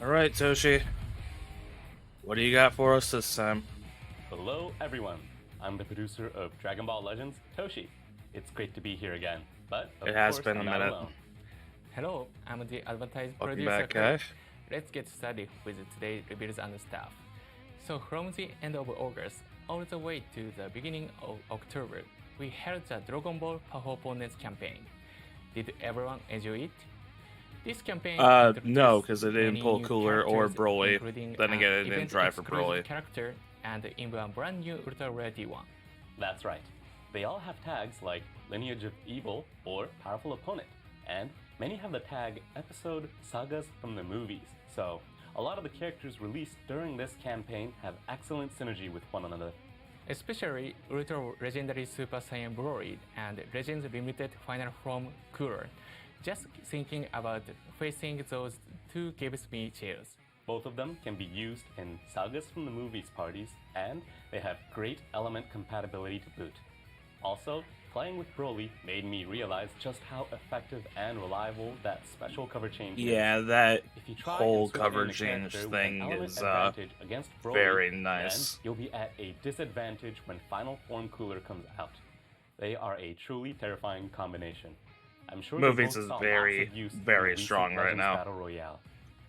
All right, Toshi. What do you got for us this time? Hello, everyone. I'm the producer of Dragon Ball Legends, Toshi. It's great to be here again, but of It has course, been a I'm not minute. alone. Hello, I'm the advertising Welcome producer. back, Kai. Let's get started with today's reviews and stuff. So from the end of August all the way to the beginning of October, we held the Dragon Ball Power Opponents campaign. Did everyone enjoy it? This campaign No, introduced because it didn't many pull new Cooler or characters, Broly. including Then again, it an didn't try for event-exclusive Broly. character and even a brand new Ultra Rare D1. That's right. They all have tags like Lineage of Evil or Powerful Opponent, and many have the tag Episode Sagas from the movies. So, a lot of the characters released during this campaign have excellent synergy with one another. Especially Ultra Legendary Super Saiyan Broly and Legends Limited Final Form Cooler. Just thinking about facing those two gives me chills. Both of them can be used in Sagas from the movies parties, and they have great element compatibility to boot. Also, playing with Broly made me realize just how effective and reliable that special cover change is. Yeah, that If you try whole and switch cover in a change character with an thing element is advantage against Broly, very then nice. you'll be at a disadvantage when Final Form Cooler comes out. They are a truly terrifying combination. I'm sure Movies they both is saw very, lots of use in very the recent strong right Legends now. Battle Royale.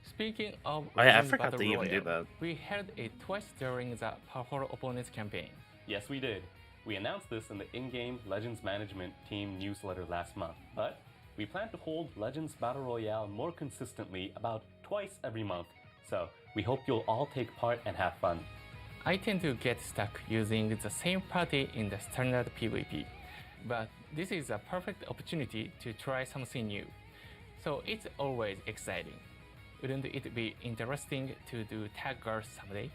Speaking of Oh, yeah, I Legends forgot Battle to even do Royale, that. we held it twice during the Power Opponents campaign. Yes, we did. We announced this in the in-game Legends Management Team newsletter last month, but we plan to hold Legends Battle Royale more consistently about twice every month, so we hope you'll all take part and have fun. I tend to get stuck using the same party in the standard PvP, but this is a perfect opportunity to try something new. So it's always exciting. Wouldn't it be interesting to do tag girls someday?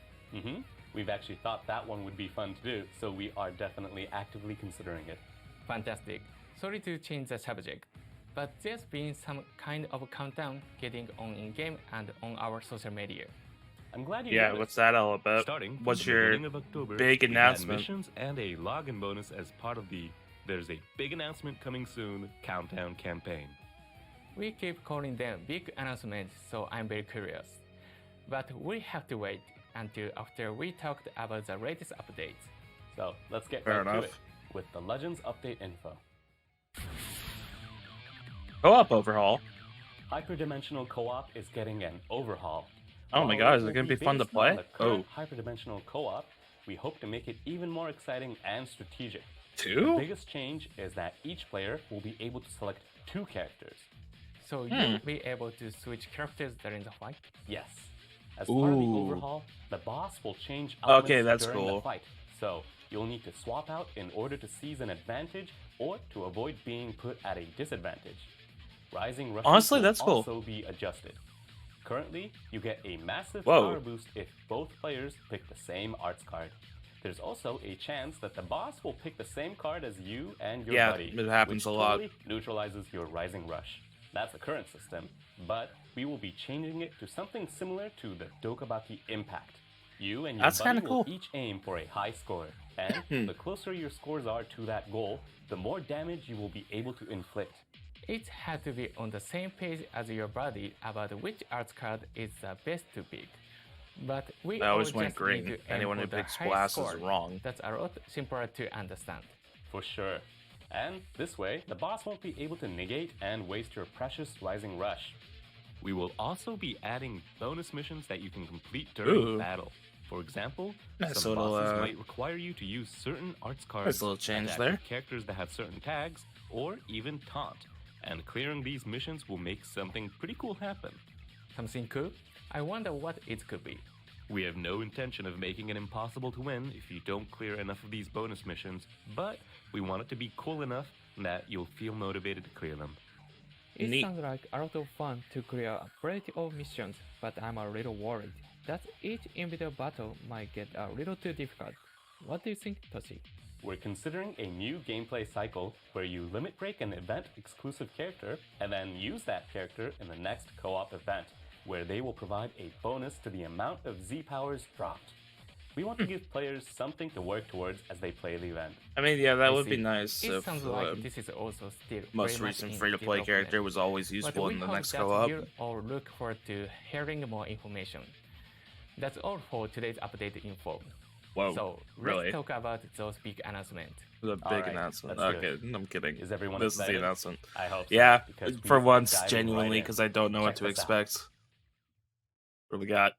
We've actually thought that one would be fun to do, so we are definitely actively considering it. Fantastic. Sorry to change the subject, but there's been some kind of countdown getting on in-game and on our social media. I'm glad you Yeah, noticed. what's that all about? Starting from What's the your beginning of October, big we've had announcement? missions and a login bonus as part of the "There's a big announcement coming soon" countdown campaign. We keep calling them big announcements, so I'm very curious. But we have to wait until after we talked about the latest updates. So let's get Fair right to enough. it with the Legends update info. Co-op overhaul. Hyperdimensional Co-op is getting an overhaul. Oh my While god, is will it gonna be fun to based on play? the current Hyperdimensional Co-op, we hope to make it even more exciting and strategic. The Two? biggest change is that each player will be able to select two characters. So you'll be able to switch characters during the fight. Yes. As part of the Ooh. overhaul, the boss will change elements Okay, that's during cool. the fight. So you'll need to swap out in order to seize an advantage or to avoid being put at a disadvantage. Rising rushes Honestly, will that's cool. also be adjusted. Currently, you get a massive Whoa. power boost if both players pick the same arts card. There's also a chance that the boss will pick the same card as you and your Yeah, buddy, it happens which a lot. totally neutralizes your Rising Rush. That's the current system, but we will be changing it to something similar to the Dokabaki Impact. You and your That's buddy kinda will cool. each aim for a high score, and the closer your scores are to that goal, the more damage you will be able to inflict. It had to be on the same page as your buddy about which arts card is the best to pick. But we I always all went just green. need to aim Anyone for who the picks highest Blast is score. wrong. That's a lot simpler to understand. For sure. And this way, the boss won't be able to negate and waste your precious Rising Rush. We will also be adding bonus missions that you can complete during Ooh. battle. For example, Nice some little, bosses might require you to use certain arts cards nice little change attack there. characters that have certain tags, or even taunt. And clearing these missions will make something pretty cool happen. Something cool? I wonder what it could be. We have no intention of making it impossible to win if you don't clear enough of these bonus missions, but we want it to be cool enough that you'll feel motivated to clear them. It Neat. sounds like a lot of fun to clear a variety of missions, but I'm a little worried that each individual battle might get a little too difficult. What do you think, Toshi? We're considering a new gameplay cycle where you limit break an event exclusive character and then use that character in the next co-op event, where they will provide a bonus to the amount of Z powers dropped. We want to give players something to work towards as they play the event. I mean, yeah, that I would see. be nice It if sounds like this is also still most very much recent in free-to-play character development. was always But useful we in the hope next that co-op. you all look forward to hearing more information. That's all for today's update info. Whoa, So really? let's talk about those big announcements. The big Alright, announcement. that's Okay, good. I'm kidding. Is everyone This is excited? the announcement. I hope so. Yeah, because we for just once, diving genuinely, right in. because I don't know what Check to this out. expect. What do we got?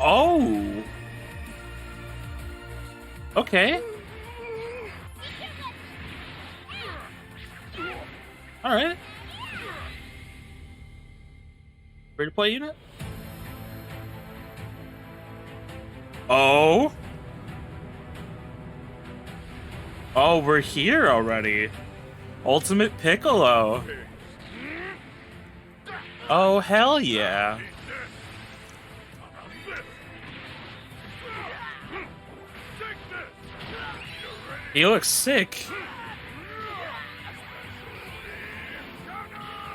Oh! Okay. Alright. Free to play unit? Oh! Oh, we're here already. Ultimate Piccolo. Oh, hell yeah. He looks sick.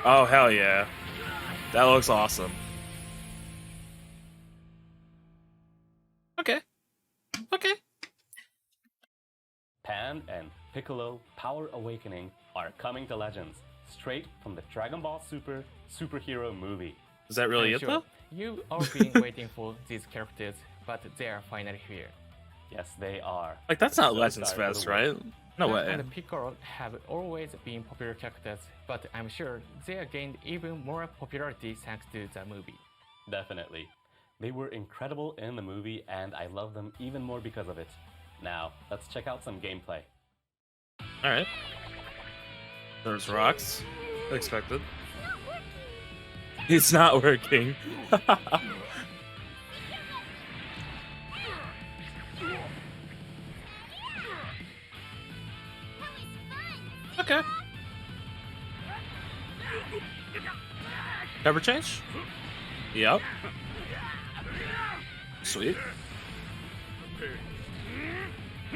Oh, hell yeah. That looks awesome. Okay. Okay. Pan and Piccolo Power Awakening are coming to Legends, straight from the Dragon Ball Super superhero movie. Is that really I'm it, sure though? you all been waiting for these characters, but they are finally here. Yes, they are. Like, that's not So Legends sorry for Fest, the right? No Pan way. and Piccolo have always been popular characters, but I'm sure they have gained even more popularity thanks to the movie. Definitely. They were incredible in the movie, and I love them even more because of it. Now, let's check out some gameplay. Alright. There's rocks. Expected. It's not working. Okay. Cover change? Yep. Sweet.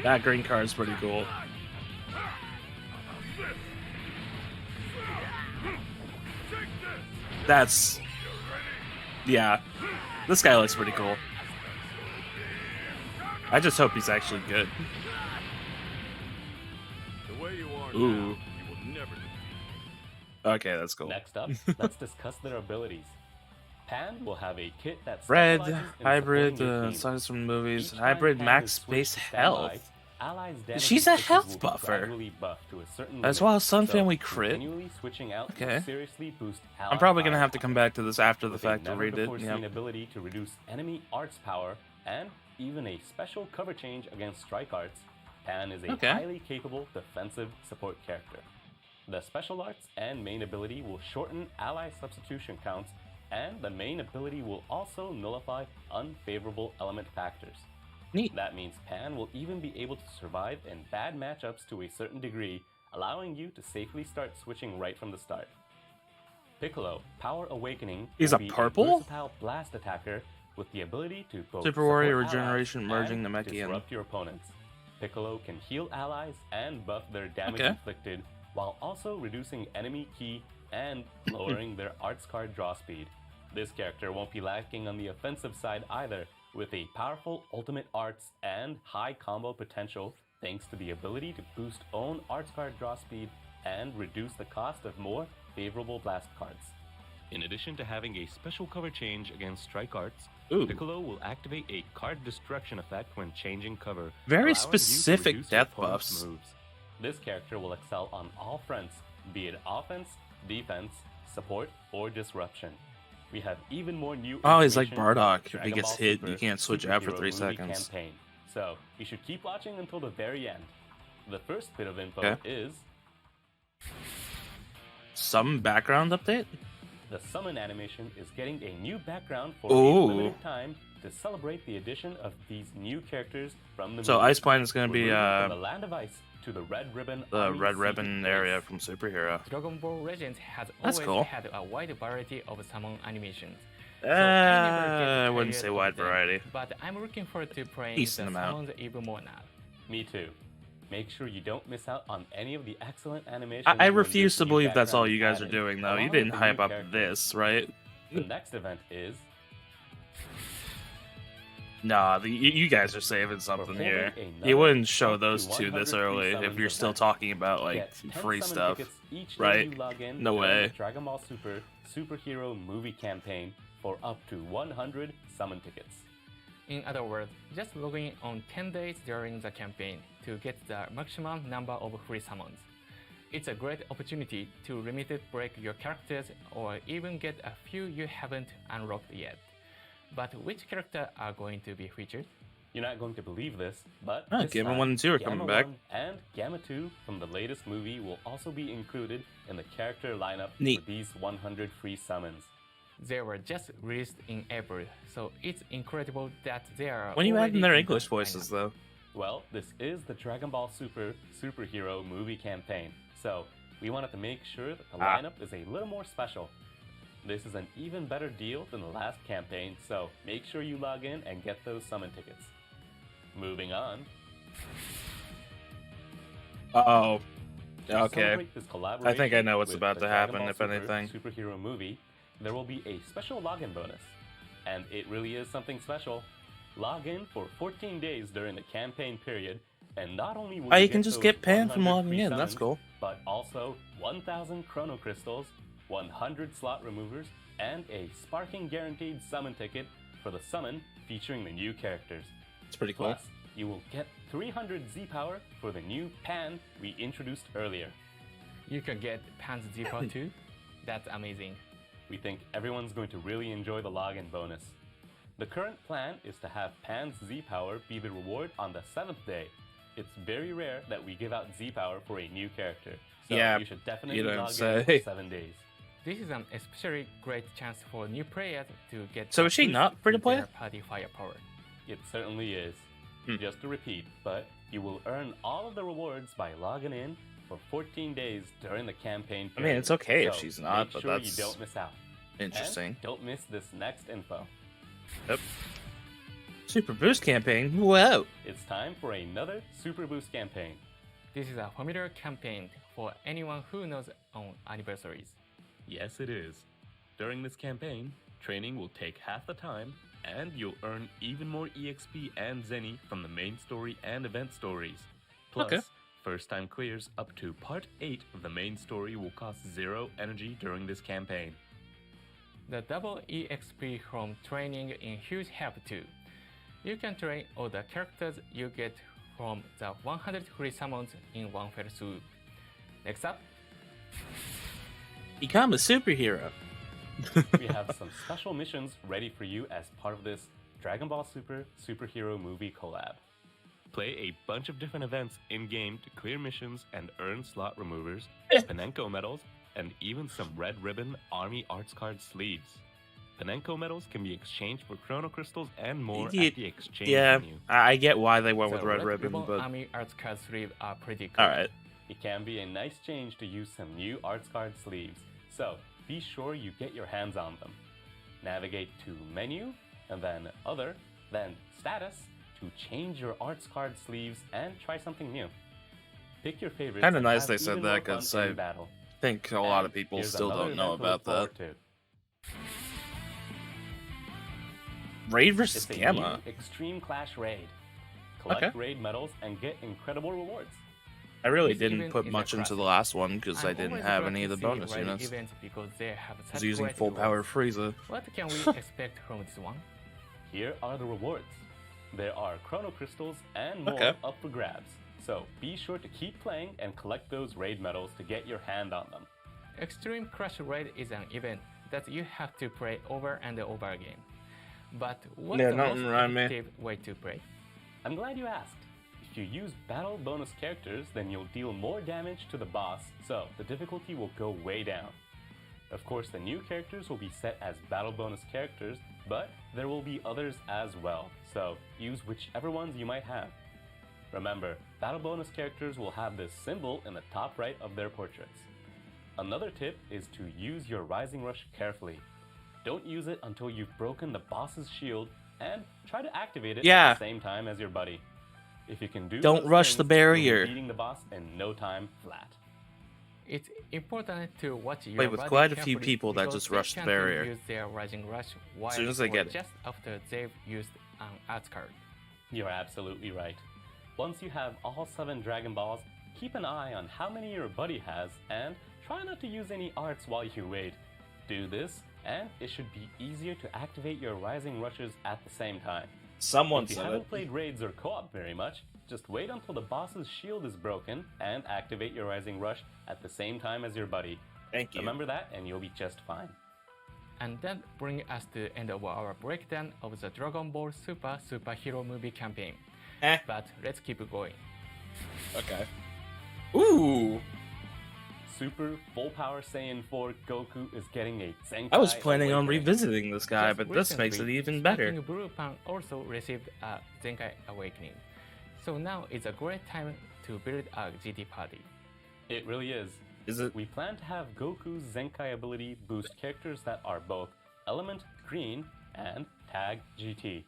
That green card's pretty cool. That's... Yeah. This guy looks pretty cool. I just hope he's actually good. The way you are Ooh. now, you will never do. Okay, that's cool. Next up, let's discuss their abilities. Pan will have a kit that Red, specializes in hybrid, supporting your team. songs from movies, Each time hybrid Pan max is switched space to standby, health. allies' damage She's a inflicted health will be buffer. gradually buffed to a certain As limit, well as Sun so Family crit. continually switching out will Okay. seriously boost I'm ally probably gonna power. have to come back to this after the With fact to a read it. never-before-seen Yeah. ability to reduce enemy arts power and even a special cover change against strike arts, Pan is a Okay. highly capable defensive support character. The special arts and main ability will shorten ally substitution counts, and the main ability will also nullify unfavorable element factors. Neat. That means Pan will even be able to survive in bad matchups to a certain degree, allowing you to safely start switching right from the start. Piccolo, Power Awakening, He's will a be purple? versatile blast attacker with the ability to both Super Warrior support Regeneration allies merging and Namekian. disrupt your opponents. Piccolo can heal allies and buff their damage Okay. inflicted, while also reducing enemy ki and lowering their arts card draw speed. This character won't be lacking on the offensive side either, with a powerful ultimate arts and high combo potential thanks to the ability to boost own arts card draw speed and reduce the cost of more favorable blast cards. In addition to having a special cover change against strike arts, Ooh. Piccolo will activate a card destruction effect when changing cover. Very allowing you to specific reduce your death opponent's buffs. moves. This character will excel on all fronts, be it offense, defense, support, or disruption. We have even more new Oh, he's like information about Bardock. If he Dragon gets Ball hit, Super you can't switch out for superhero 3 movie seconds. Campaign. So you should keep watching until the very end. The first bit of info Okay. is Some background update? the summon animation is getting a new background for Ooh. a limited time to celebrate the addition of these new characters from the So movie. Ice Planet is gonna We're be moving from the Land of Ice to the Red Ribbon the Army Red Sea Ribbon base. area from Superhero. Dragon Ball Legends has That's always cool. had a wide variety of summon animations. So I never get I wouldn't tired say of wide them, variety. But I'm looking forward to playing Decent the amount. summons even more now. Me too. Make sure you don't miss out on any of the excellent animations. I when refuse this to new believe that's all background you is guys are added, doing, though. along You with didn't the hype new up characters. this, right? The next event is Nah, you guys are saving something holding here. another You wouldn't show up to those two this 100 early if summons you're still event. talking about like Get 10 free summon stuff. tickets each right? day you log in No during way. the Dragon Ball Super Superhero Movie Campaign for up to 100 summon tickets. In other words, just log in on 10 days during the campaign to get the maximum number of free summons. It's a great opportunity to limited break your characters or even get a few you haven't unlocked yet. But which character are going to be featured? You're not going to believe this, but Ah, this Gamma time, 1 and 2 are Gamma coming back. 1 and Gamma 2 from the latest movie will also be included in the character lineup Neat. for these 100 free summons. They were just released in April, so it's incredible that they are When you add already in their the English lineup. voices, though. Well, this is the Dragon Ball Super Superhero Movie Campaign, so we wanted to make sure that the lineup is a little more special. This is an even better deal than the last campaign, so make sure you log in and get those summon tickets. Moving on. Uh-oh. To Okay. celebrate this I think I know what's collaboration about with the to Dragon happen, Ball if Super anything. Superhero movie, there will be a special login bonus. And it really is something special. Log in for 14 days during the campaign period, and not only will Oh, you you can get just those get pan from 100 logging free in. That's summons, cool. but also 1,000 Chrono Crystals, 100 slot removers, and a sparking guaranteed summon ticket for the summon featuring the new characters. It's pretty cool. Plus, you will get 300 Z power for the new Pan we introduced earlier. You can get Pan's Z-Power too. That's amazing. We think everyone's going to really enjoy the login bonus. The current plan is to have Pan's Z-Power be the reward on the 7th day. It's very rare that we give out Z-Power for a new character, so Yeah, you should definitely you don't log in say. for 7 days. This is an especially great chance for new players to get So a is she boost not free to in play? their party firepower. It certainly is. Just to repeat, but you will earn all of the rewards by logging in for 14 days during the campaign I mean, period. it's okay if So she's not, make but sure that's you don't miss out. interesting. And don't miss this next info. Yep. Super Boost campaign? Whoa! It's time for another Super Boost campaign. This is a familiar campaign for anyone who knows on anniversaries. Yes, it is. During this campaign, training will take half the time, and you'll earn even more EXP and Zenny from the main story and event stories. Plus, Okay. first-time clears up to Part 8 of the main story will cost 0 energy during this campaign. The double EXP from training in huge help too. You can train all the characters you get from the 100 free summons in one fell swoop. Next up, Become a superhero. We have some special missions ready for you as part of this Dragon Ball Super Superhero Movie collab. Play a bunch of different events in-game to clear missions and earn slot removers, Panenko medals, and even some Red Ribbon Army Arts Card sleeves. Panenko medals can be exchanged for Chrono Crystals and more Yeah, at the exchange Yeah, menu. I get why they went the with Red Ribbon, but Army Arts Card sleeve are pretty cool. alright. It can be a nice change to use some new Arts Card sleeves, so be sure you get your hands on them. Navigate to Menu, and then Other, then Status to change your Arts Card sleeves and try something new. Pick your favorites. Kinda and nice have they said even that, more 'cause fun in I battle. I think a lot And of people here's still another don't know event to look about that. forward to. Raid versus It's a Gamma. new Extreme Clash raid. Collect Okay. raid medals and get incredible rewards. I really This didn't event put is a much into the classic. last one because I I'm didn't always have glad any of to the see bonus raid units. events because they have I was such using great full power rewards. Frieza. What can we expect from this one? Here are the rewards. There are Chrono Crystals and more Okay. up for grabs. So be sure to keep playing and collect those raid medals to get your hand on them. Extreme Crush Raid is an event that you have to play over and over again. But what's Yeah, the nothing most around me. effective way to play? I'm glad you asked. If you use battle bonus characters, then you'll deal more damage to the boss, so the difficulty will go way down. Of course, the new characters will be set as battle bonus characters, but there will be others as well, so use whichever ones you might have. Remember, battle bonus characters will have this symbol in the top right of their portraits. Another tip is to use your Rising Rush carefully. Don't use it until you've broken the boss's shield, and try to activate it Yeah. at the same time as your buddy. If you can do Don't those rush the things, you'll be barrier. beating the boss in no time flat. It's important to watch your Played with body quite a few carefully people that because just they rushed the tend to barrier. use their Rising Rush while soon as they or get it. just after they've used an arts card. You're absolutely right. Once you have all 7 Dragon Balls, keep an eye on how many your buddy has and try not to use any arts while you wait. Do this, and it should be easier to activate your Rising Rushes at the same time. Someone If you said haven't it. played raids or co-op very much, just wait until the boss's shield is broken and activate your Rising Rush at the same time as your buddy. Thank you. Remember that and you'll be just fine. And that brings us to the end of our breakdown of the Dragon Ball Super Superhero Movie campaign. But let's keep going. Okay. Ooh. Super Full Power Saiyan 4 Goku is getting a Zenkai I was planning on Awakening. revisiting this guy, Just but this makes it recently, even better. King Blue Pan also received a Zenkai Awakening. So now is a great time to build a GT party. It really is. Is it? We plan to have Goku's Zenkai ability boost characters that are both Element Green and Tag GT.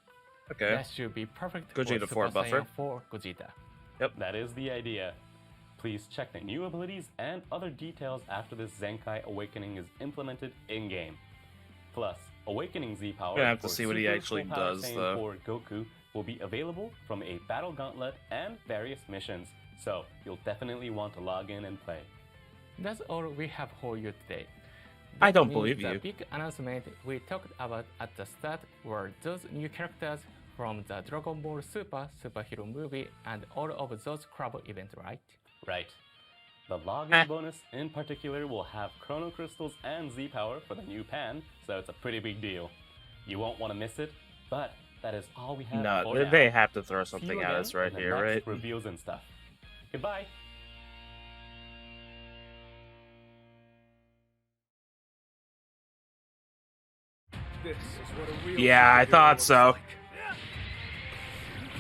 Okay. That should be perfect Gogeta for 4 Super buffer. Saiyan 4 Gogeta. That is the idea. Please check the new abilities and other details after this Zenkai Awakening is implemented in-game. Plus, Awakening Z Power Gonna have to for see what he Super actually Full Power does, Saiyan though. 4 Goku will be available from a Battle Gauntlet and various missions, so you'll definitely want to log in and play. That's all we have for you today. I That don't means believe the you. big announcement we talked about at the start were those new characters from the Dragon Ball Super Superhero Movie and all of those club events, right? Right. The login bonus in particular will have Chrono Crystals and Z Power for the new Pan, so it's a pretty big deal. You won't want to miss it, but that is all we have No, for they- now. they have to throw See you something at again us right in the here, next right? Reveals and stuff. Goodbye. This is what a real Yeah, I superhero thought looks so. like.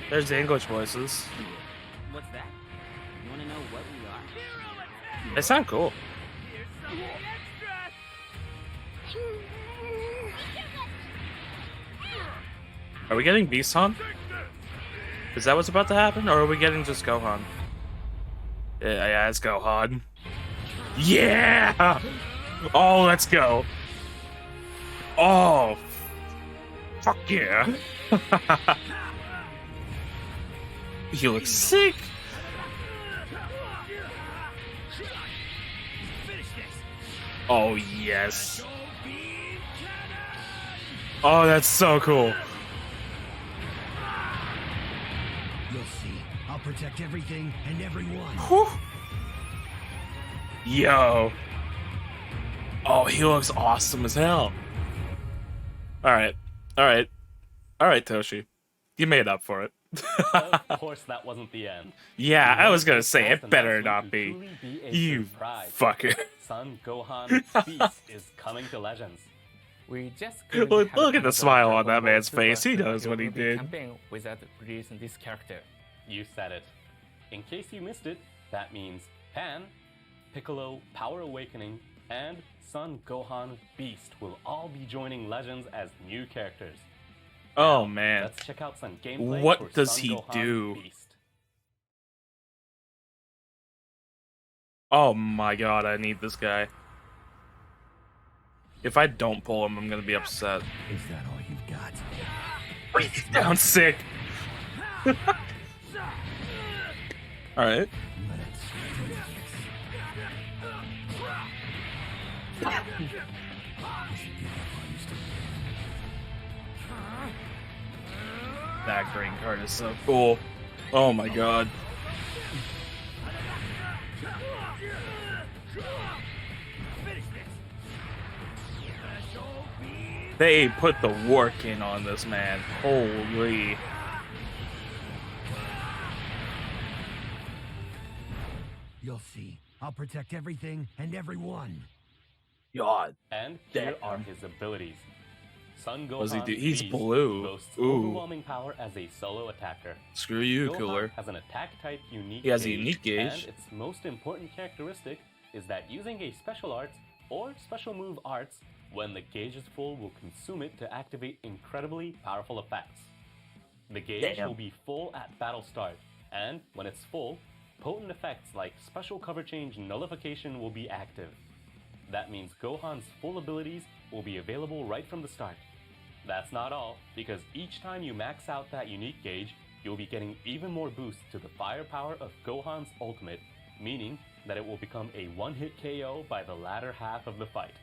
There's the English voices. What's that? You wanna know what we are? They sound cool. Are we getting Beast-Han? Is that what's about to happen, or are we getting just Gohan? Yeah, it's Gohan. Yeah! Oh, let's go. Oh, fuck yeah. He looks sick. Oh, yes. Oh, that's so cool. You'll see. I'll protect everything and everyone. Whew. Yo. Oh, he looks awesome as hell. Alright. Alright. Alright, Toshi. You made up for it. Of course, that wasn't the end. Yeah, I was gonna This say, last it better announcement not will be. truly be a You surprise. fucker. Son Gohan Beast is coming to Legends. We just Look- couldn't have look at the another smile on Dragon that Ball man's Super face. He knows Superhero what he Movie did. Campaign without releasing this character. You said it. In case you missed it, that means Pan, Piccolo Power Awakening, and Son Gohan Beast will all be joining Legends as new characters. Oh, man. Let's check out some gameplay What for does Son he Gohan do? Beast. Oh my god, I need this guy. If I don't pull him, I'm gonna be upset. Is that all you've got? He's down sick. Alright. Let's do this. You should give up while you still can. That green card is so cool. Oh my god. They put the work in on this man. Holy. You'll see. I'll protect everything and everyone. God. And here Damn. are his abilities. Son Gohan What does he do? He's Beast blue. boasts Ooh. overwhelming power as a solo attacker. Screw you, Gohan cooler. has an attack type unique He has a gauge, unique gauge. and its most important characteristic is that using a special arts or special move arts, when the gauge is full, will consume it to activate incredibly powerful effects. The gauge Damn. will be full at battle start, and when it's full, potent effects like Special Cover Change Nullification will be active. That means Gohan's full abilities will be available right from the start. That's not all, because each time you max out that unique gauge, you'll be getting even more boost to the firepower of Gohan's ultimate, meaning that it will become a one-hit KO by the latter half of the fight.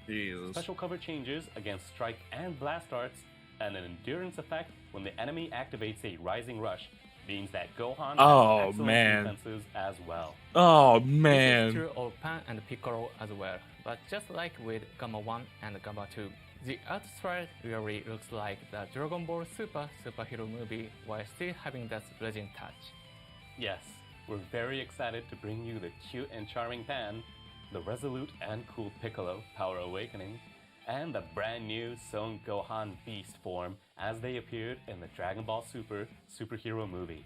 Jesus. Special cover changes against Strike and Blast Arts, and an endurance effect when the enemy activates a Rising Rush, means that Gohan Oh, has excellent man. defenses as well. Oh This is man. true of Pan and Piccolo as well, but just like with Gamma 1 and Gamma 2, the outside really looks like the Dragon Ball Super superhero movie while still having that legend touch. Yes, we're very excited to bring you the cute and charming Pan, the resolute and cool Piccolo, Power Awakening, and the brand new Son Gohan Beast form as they appeared in the Dragon Ball Super superhero movie.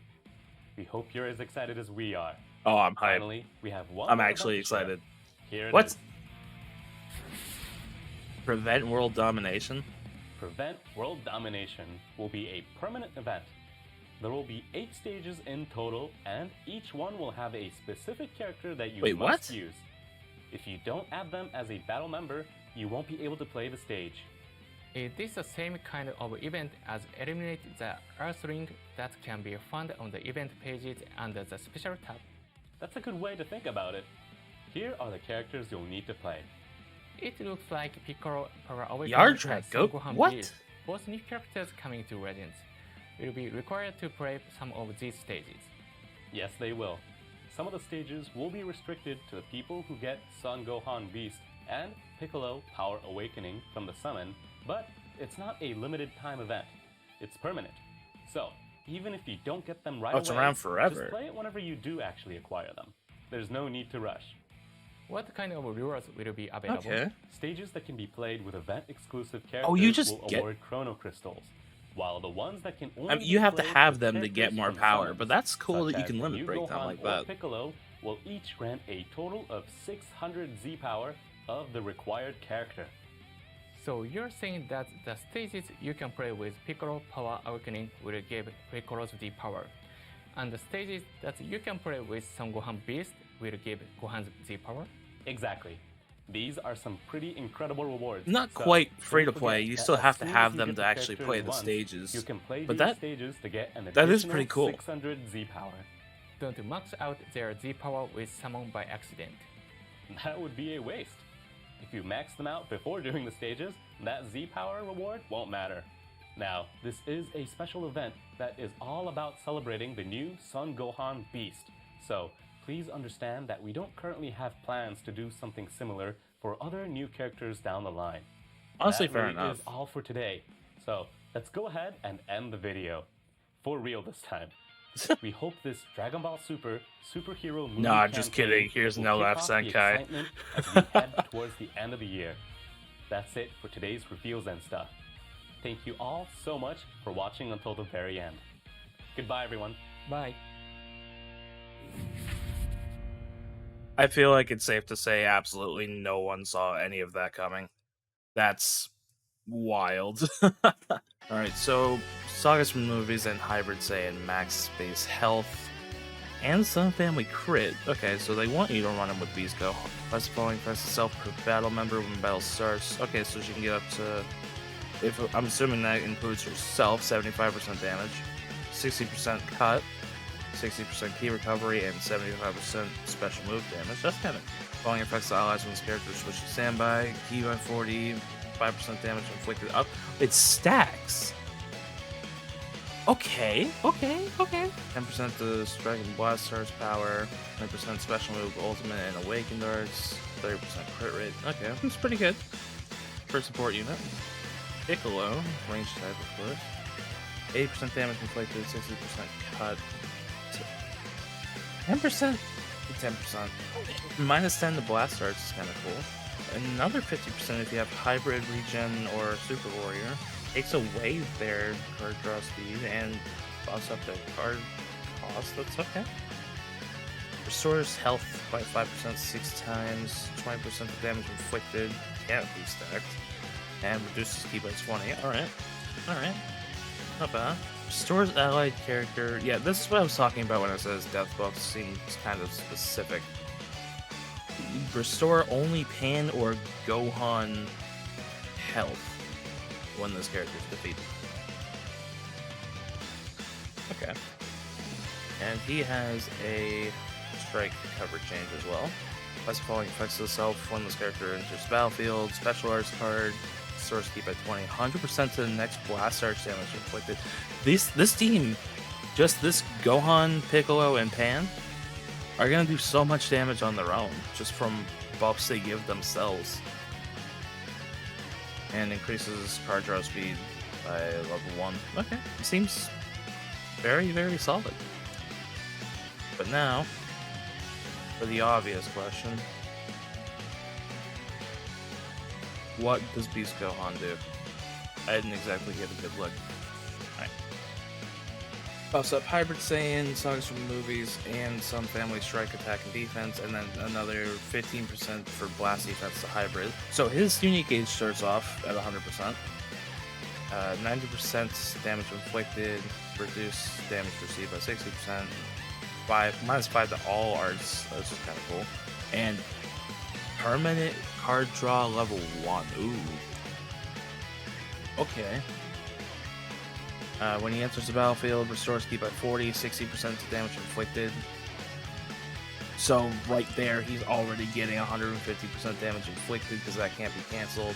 We hope you're as excited as we are. Oh, I'm hyped. Finally, we have one I'm more actually event to share. excited. Here it What? is. Prevent world domination? Prevent World Domination will be a permanent event. There will be 8 stages in total, and each one will have a specific character that you Wait, must what? use. If you don't add them as a battle member, you won't be able to play the stage. It is the same kind of event as Eliminate the Earthling that can be found on the event pages under the special tab. That's a good way to think about it. Here are the characters you'll need to play. It looks like Piccolo, Power Awakening, Yardrat and Son Goku? Gohan What? Beast, both new characters coming to Legends, will be required to play some of these stages. Yes, they will. Some of the stages will be restricted to the people who get Son Gohan Beast and Piccolo Power Awakening from the summon, but it's not a limited time event. It's permanent. So, even if you don't get them right Oh, it's away, around forever. just play it whenever you do actually acquire them. There's no need to rush. What kind of rewards will be available? Okay. Stages that can be played with event-exclusive characters Oh, you just will get- award Chrono Crystals, while the ones that can only You be have to played have with them to get characters more from power, summons, but that's cool such that you as can the limit new breakdown Gohan like or that. Piccolo will each grant a total of 600 Z power of the required character. So you're saying that the stages you can play with Piccolo Power Awakening will give Piccolo's Z power, and the stages that you can play with Son Gohan Beast will give Gohan's Z power? Exactly. These are some pretty incredible rewards. Not so quite don't free to forget play. You that still as have to soon as have you them get to the actually characters play the once, stages. You can play But these that- stages to get an that is additional pretty cool. 600 Z power. Don't max out their Z power with someone by accident. That would be a waste. If you max them out before doing the stages, that Z power reward won't matter. Now, this is a special event that is all about celebrating the new Son Gohan Beast. So, please understand that we don't currently have plans to do something similar for other new characters down the line. Honestly, That fair really enough. is all for today. So, let's go ahead and end the video. For real this time. We hope this Dragon Ball Super superhero movie Nah, just campaign kidding. Here's will No kick Laugh off the Senkai. excitement as we head towards the end of the year. That's it for today's reveals and stuff. Thank you all so much for watching until the very end. Goodbye, everyone. Bye. I feel like it's safe to say absolutely no one saw any of that coming. That's wild. Alright, so sagas from movies and Hybrid Saiyan Max Space Health and Sun Family Crit. Okay, so they want you to run him with Beast Go. Press the following, press itself per battle member when battle starts. Okay, so she can get up to, if I'm assuming that includes herself, 75% damage, 60% cut, 60% key recovery, and 75% special move damage. That's kind of falling affects the allies when this character switches to standby. Key by 40, 5% damage inflicted up. It stacks. Okay. 10% to strike and blast stars power, 10% special move, ultimate, and awakened darts, 30% crit rate. Okay, that's pretty good for support unit. Piccolo, range type, of course. 80% damage inflicted, 60% cut. 10% to 10%. Minus 10 to blast darts is kind of cool. Another 50% if you have hybrid regen or super warrior. Takes away their card draw speed and buffs up the card cost. That's okay. Restores health by 5% 6 times. 20% of damage inflicted. Can't be stacked. And reduces key by 20. Alright. Not bad. Restores allied character. Yeah, this is what I was talking about when I says death buff seems kind of specific. Restore only Pan or Gohan health when this character is defeated. Okay. And he has a strike cover change as well. Plus falling effects to itself when this character enters the battlefield. Special arts card. Source keep at 20. 100% to the next blast arch damage inflicted. This team, just this Gohan, Piccolo, and Pan, are gonna do so much damage on their own, just from buffs they give themselves. And increases card draw speed by level 1. Okay, seems very, very solid. But now, for the obvious question, what does Beast Gohan do? I didn't exactly get a good look. Alright. Buffs up Hybrid Saiyan, Sagas from the movies, and some Family Strike attack and defense, and then another 15% for blast defense to Hybrid. So his unique gauge starts off at 100%. 90% damage inflicted, reduce damage received by 60%, -5 to all arts, this is kind of cool, and permanent card draw level 1. Ooh. Okay. When he enters the battlefield, restores ki by 40, 60% to damage inflicted. So right there, he's already getting 150% damage inflicted because that can't be canceled.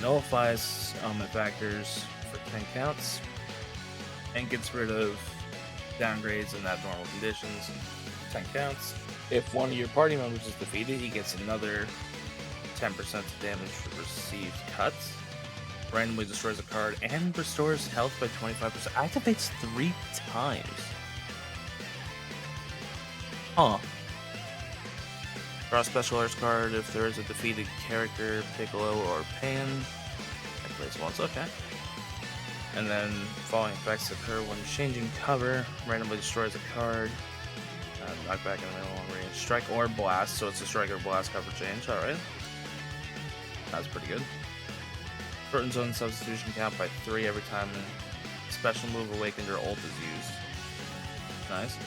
Nullifies element factors for 10 counts. And gets rid of downgrades in abnormal conditions. 10 counts. If one of your party members is defeated, he gets another 10% damage received cuts. Randomly destroys a card and restores health by 25%. Activates 3 times. Huh. Draw a special arts card if there is a defeated character, Piccolo or Pan. Activates once, okay. And then following effects occur when changing cover. Randomly destroys a card. Knockback in the middle long range. Strike or blast, so it's a strike or blast cover change. Alright. That's pretty good. Shortens zone substitution count by 3 every time a special move awakened or ult is used. Nice.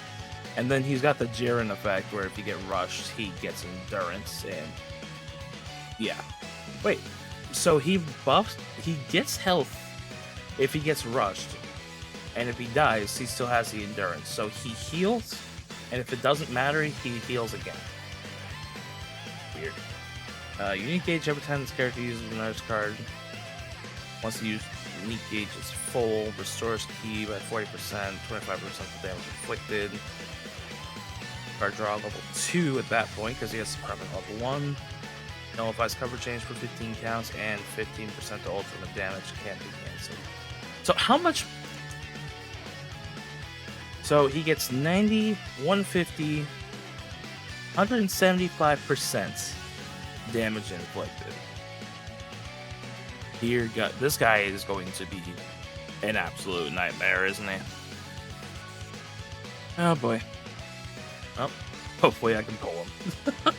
And then he's got the Jiren effect where if you get rushed, he gets endurance and yeah. Wait. So he gets health if he gets rushed. And if he dies, he still has the endurance. So he heals, and if it doesn't matter, he heals again. Weird. Unique gauge every time this character uses an arts card. Once the unique gauge is full, restores ki by 40%, 25% of damage inflicted. Card draw level 2 at that point because he has permanent level 1. Nullifies cover change for 15 counts, and 15% to ultimate damage can't be cancelled. So how much? So he gets 90, 150, 175% damage inflicted. Dear God, this guy is going to be an absolute nightmare, isn't he? Oh boy. Well, hopefully I can pull him.